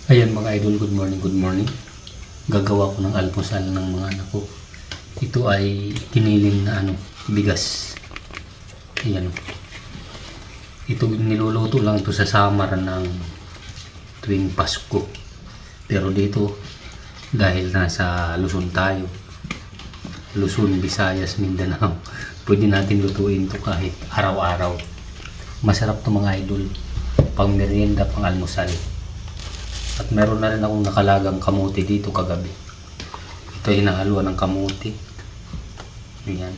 Ayan mga idol, good morning, good morning. Gagawa ko ng almusal ng mga anak ko. Ito ay giniling na bigas. Ayan. Ito niluluto lang to sa Samar ng tuwing Pasko. Pero dito, dahil nasa Luzon tayo, Luzon, Visayas, Mindanao, pwede natin lutuin to kahit araw-araw. Masarap to mga idol, pang merienda, pang almusal. At meron na rin akong nakalagang kamuti dito kagabi. Ito ay hinahaluan ng kamuti. Ayan.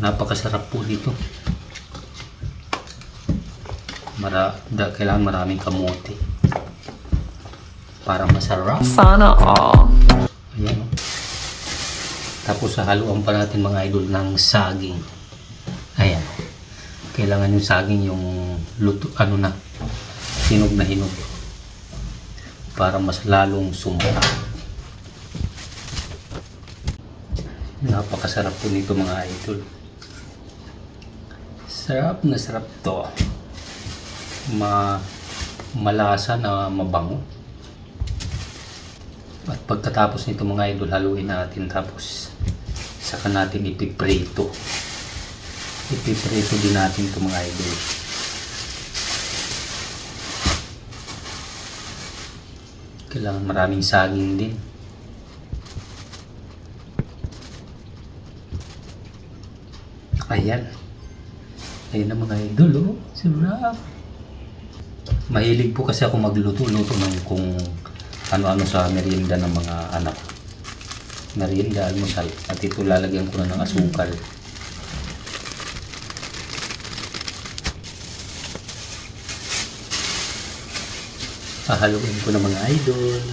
Napakasarap po dito. Kailangan maraming kamuti para masarap. Sana all. Ayan. Tapos haluan pa natin mga idol ng saging. Ayan. Kailangan yung saging yung luto, hinog na hinog para mas lalong sumpa. Napakasarap po nito mga idol. Sarap na sarap to. Malasa na mabango. At pagkatapos nito mga idol, haluin natin tapos saka natin ipiprito. Ipiprito din natin ito mga idol. Kailangan maraming saging din. Ayan. Ayan na mga idol, oh. Sarap. Mahilig po kasi ako magluto-luto ng kung ano-ano sa merienda ng mga anak. Merienda, almusal. At ito lalagyan ko na ng asukal. Hahaluin ko na mga idol.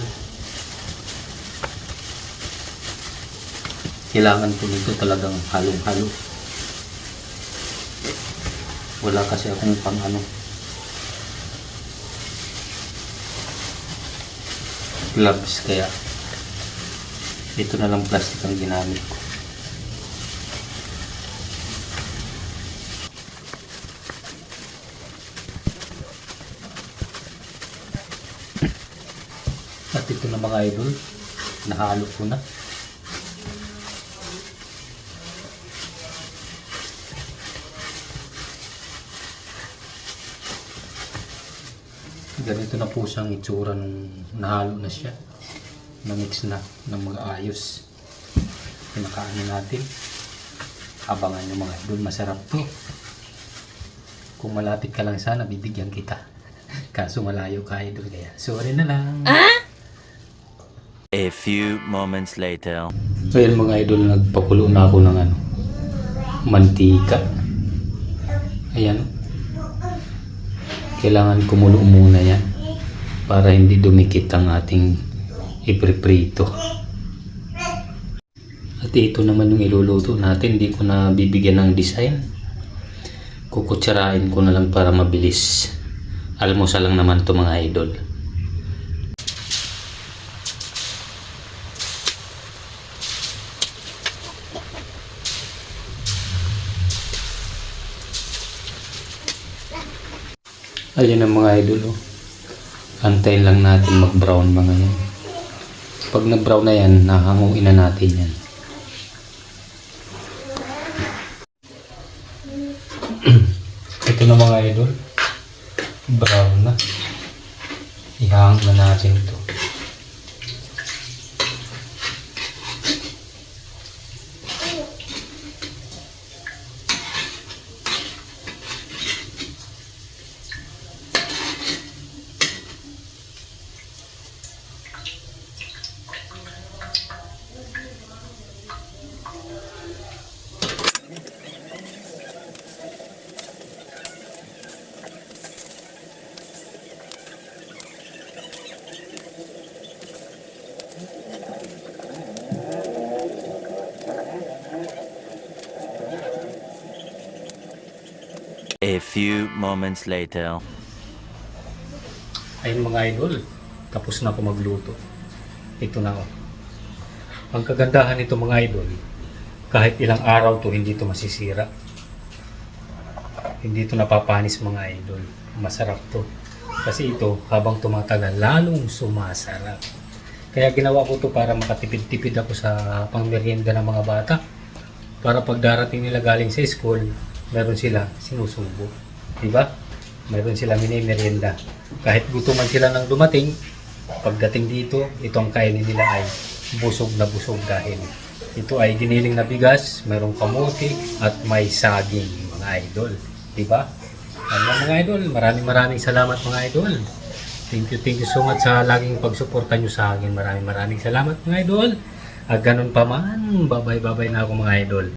Kailangan ko nito talagang halong-halo. Wala kasi akong pang gloves, kaya ito na lang plastic ang ginamit ko. At ito na mga idol, nahalo ko na. Ganito na po siyang itsura nung nahalo na siya. Na-mix na ng mga ayos. Pinakaano natin. Abangan nyo mga idol, masarap to. Kung malapit ka lang sana, bibigyan kita. Kaso malayo ka idol, kaya sorry na lang. A few moments later. So yan mga idol, nagpakulo na ako ng mantika. Ayan. Kailangan kumulo muna yan para hindi dumikit ang ating ipriprito. At ito naman yung iluluto natin, hindi ko na bibigyan ng design. Kukutsarain ko na lang para mabilis. Almusal lang naman to mga idol. Ayun ang mga idol, oh. Antayin lang natin mag-brown mga yan. Pag na-brown na yan, nahanguin na natin yan. Ito na mga idol, brown na. Ihang na natin ito. A few moments later. Ayun mga idol, tapos na ako magluto. Ito na, oh. Ang kagandahan nito mga idol, kahit ilang araw to hindi to masisira. Hindi ito napapanis mga idol. masarap to. Kasi ito, habang tumatagal, lalong sumasarap. Kaya ginawa ko to para makatipid-tipid ako sa pangmerienda ng mga bata. Para pag darating nila galing sa school, meron sila sinusubo. Diba? Meron sila mini-merienda. Kahit gutuman sila nang dumating, pagdating dito, itong kainin nila ay busog na busog dahil ito ay giniling na bigas, mayroong kamuti at may saging, mga idol. Diba? Ano mga idol, maraming salamat mga idol. Thank you so much sa laging pagsuporta nyo sa akin. Maraming salamat mga idol. At ganun pa man, babay na ako mga idol.